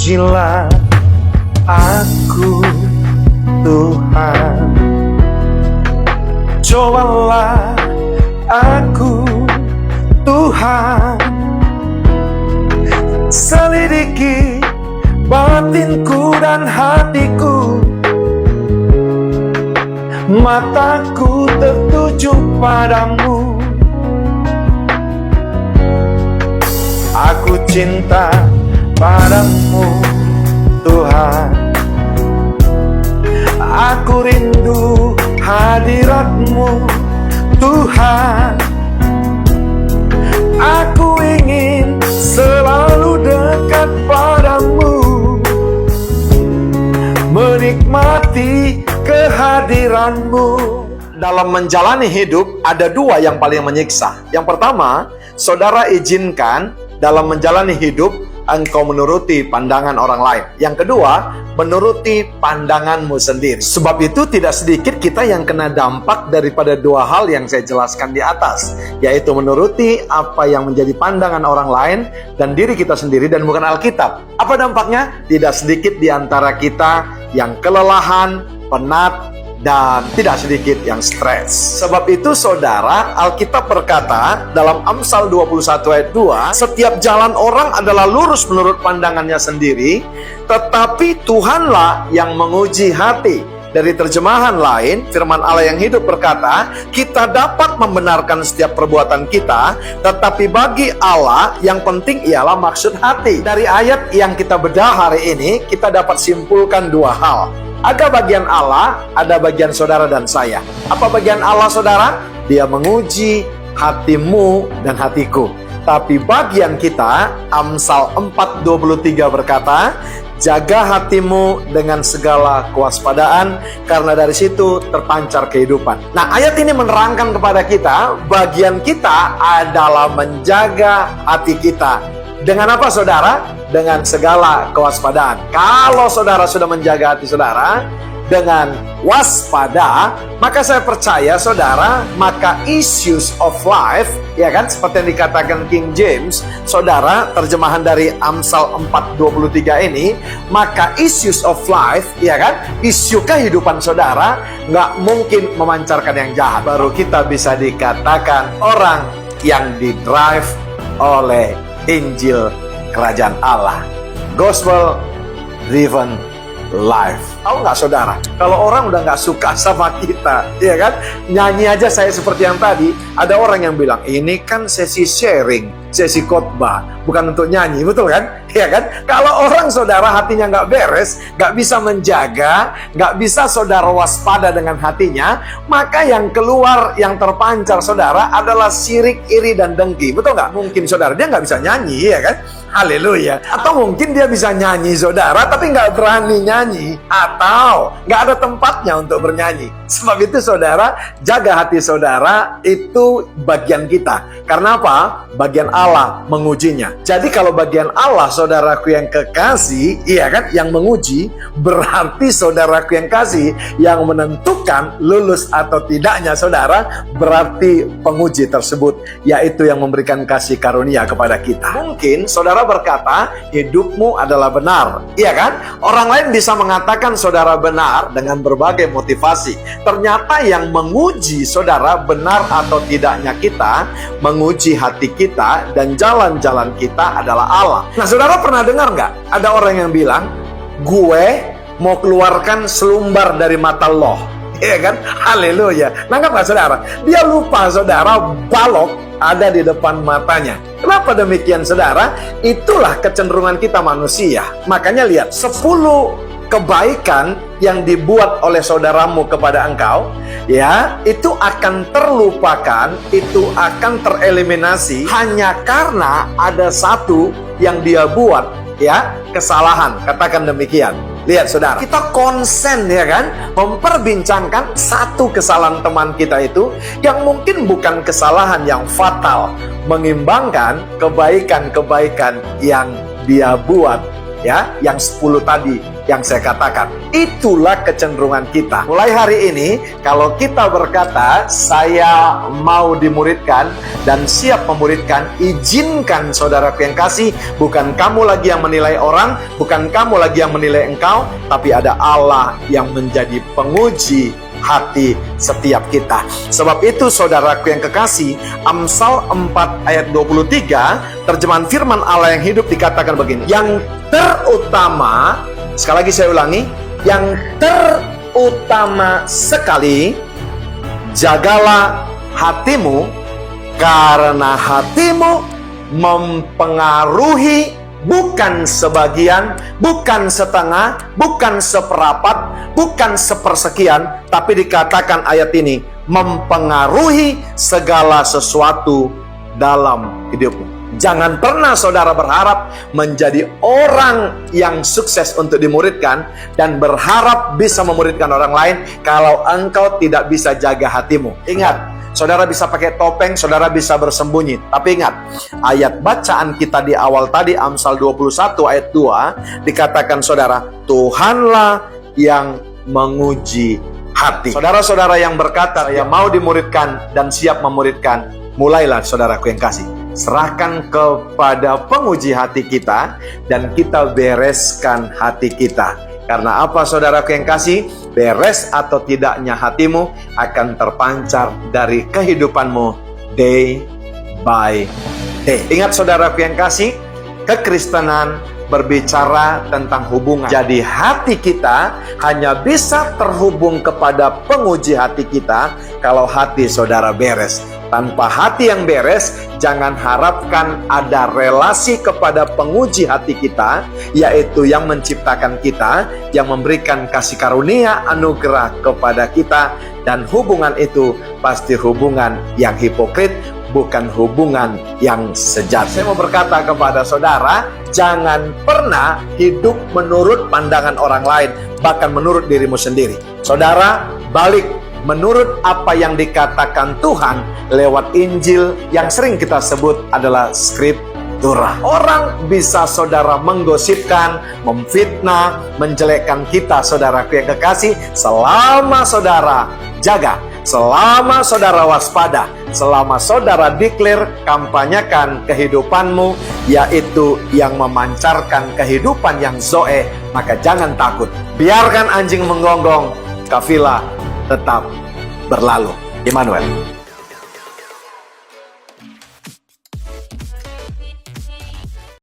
Pujilah aku Tuhan, cobalah aku Tuhan, selidiki batinku dan hatiku, mataku tertuju padamu. Aku cinta padamu Tuhan, aku rindu hadirat-Mu Tuhan, aku ingin selalu dekat padamu, menikmati kehadiran-Mu. Dalam menjalani hidup ada dua yang paling menyiksa. Yang pertama, saudara izinkan dalam menjalani hidup engkau menuruti pandangan orang lain. Yang kedua, menuruti pandanganmu sendiri. Sebab itu tidak sedikit kita yang kena dampak daripada dua hal yang saya jelaskan di atas, yaitu menuruti apa yang menjadi pandangan orang lain dan diri kita sendiri dan bukan Alkitab. Apa dampaknya? Tidak sedikit di antara kita yang kelelahan, penat, dan tidak sedikit yang stres. Sebab itu saudara, Alkitab berkata dalam Amsal 21 ayat 2, setiap jalan orang adalah lurus menurut pandangannya sendiri, tetapi Tuhanlah yang menguji hati. Dari terjemahan lain, firman Allah yang hidup berkata, kita dapat membenarkan setiap perbuatan kita, tetapi bagi Allah yang penting ialah maksud hati. Dari ayat yang kita bedah hari ini, kita dapat simpulkan dua hal. Ada bagian Allah, ada bagian saudara dan saya. Apa bagian Allah saudara? Dia menguji hatimu dan hatiku. Tapi bagian kita, Amsal 4:23 berkata, jaga hatimu dengan segala kewaspadaan, karena dari situ terpancar kehidupan. Nah, ayat ini menerangkan kepada kita, bagian kita adalah menjaga hati kita. Dengan apa saudara? Dengan segala kewaspadaan. Kalau saudara sudah menjaga hati saudara dengan waspada, maka saya percaya saudara, maka issues of life, ya kan, seperti yang dikatakan King James, saudara, terjemahan dari Amsal 4:23 ini, maka issues of life, ya kan, isu kehidupan saudara nggak mungkin memancarkan yang jahat. Baru kita bisa dikatakan orang yang didrive oleh Injil Kerajaan Allah, Gospel Driven Life. Tahu nggak saudara, kalau orang udah nggak suka sama kita, ya kan, nyanyi aja saya seperti yang tadi, ada orang yang bilang, ini kan sesi sharing, sesi khotbah, bukan untuk nyanyi, betul kan? Ya kan? Kalau orang saudara hatinya nggak beres, nggak bisa menjaga, nggak bisa saudara waspada dengan hatinya, maka yang keluar, yang terpancar saudara adalah sirik, iri, dan dengki, betul nggak? Mungkin saudara dia nggak bisa nyanyi, ya kan? Haleluya. Atau mungkin dia bisa nyanyi saudara, tapi nggak berani nyanyi, atau nggak ada tempatnya untuk bernyanyi. Sebab itu saudara, jaga hati saudara, itu bagian kita. Karena apa? Bagian Allah mengujinya. Jadi kalau bagian Allah, saudaraku yang kekasih, iya kan, yang menguji, berarti saudaraku yang kasih, yang menentukan lulus atau tidaknya saudara, berarti penguji tersebut, yaitu yang memberikan kasih karunia kepada kita. Mungkin saudara berkata, hidupmu adalah benar, iya kan? Orang lain bisa mengatakan saudara benar dengan berbagai motivasi. Ternyata yang menguji saudara benar atau tidaknya kita, menguji hati kita dan jalan-jalan kita adalah Allah. Nah, saudara pernah dengar nggak? Ada orang yang bilang, gue mau keluarkan selumbar dari mata lo. Iya kan? Haleluya. Nangkap nggak saudara? Dia lupa saudara, balok ada di depan matanya. Kenapa demikian saudara? Itulah kecenderungan kita manusia. Makanya lihat, 10 kebaikan yang dibuat oleh saudaramu kepada engkau, ya, itu akan terlupakan, itu akan tereliminasi hanya karena ada satu yang dia buat, ya, kesalahan. Katakan demikian. Lihat saudara, kita konsen, ya kan, memperbincangkan satu kesalahan teman kita itu yang mungkin bukan kesalahan yang fatal, mengimbangkan kebaikan-kebaikan yang dia buat, ya, yang 10 tadi yang saya katakan. Itulah kecenderungan kita. Mulai hari ini, kalau kita berkata, saya mau dimuridkan dan siap memuridkan, izinkan saudaraku yang kasih, bukan kamu lagi yang menilai orang, bukan kamu lagi yang menilai engkau, tapi ada Allah yang menjadi penguji hati setiap kita. Sebab itu saudaraku yang kekasih, Amsal 4 ayat 23, terjemahan firman Allah yang hidup dikatakan begini, yang terutama, sekali lagi saya ulangi, yang terutama sekali, jagalah hatimu, karena hatimu mempengaruhi bukan sebagian, bukan setengah, bukan seperapat, bukan sepersekian, tapi dikatakan ayat ini mempengaruhi segala sesuatu dalam hidupmu. Jangan pernah saudara berharap menjadi orang yang sukses untuk dimuridkan dan berharap bisa memuridkan orang lain kalau engkau tidak bisa jaga hatimu. Ingat, saudara bisa pakai topeng, saudara bisa bersembunyi. Tapi ingat, ayat bacaan kita di awal tadi, Amsal 21 ayat 2, dikatakan saudara, Tuhanlah yang menguji hati. Saudara-saudara yang berkata, saya mau dimuridkan dan siap memuridkan, mulailah saudaraku yang kasih. Serahkan kepada penguji hati kita dan kita bereskan hati kita. Karena apa saudaraku yang kasih? Beres atau tidaknya hatimu akan terpancar dari kehidupanmu day by day. Ingat saudaraku yang kasih, kekristenan berbicara tentang hubungan. Jadi hati kita hanya bisa terhubung kepada penguji hati kita kalau hati saudara beres. Tanpa hati yang beres, jangan harapkan ada relasi kepada penguji hati kita, yaitu yang menciptakan kita, yang memberikan kasih karunia anugerah kepada kita, dan hubungan itu pasti hubungan yang hipokrit, bukan hubungan yang sejati. Saya mau berkata kepada saudara, jangan pernah hidup menurut pandangan orang lain, bahkan menurut dirimu sendiri. Saudara, balik menurut apa yang dikatakan Tuhan lewat Injil yang sering kita sebut adalah Skriptura. Orang bisa saudara menggosipkan, memfitnah, menjelekkan kita saudaraku yang kekasih, selama saudara jaga, selama saudara waspada, selama saudara declare, kampanyakan kehidupanmu, yaitu yang memancarkan kehidupan yang zoe, maka jangan takut. Biarkan anjing menggonggong, kafilah tetap berlalu. Immanuel.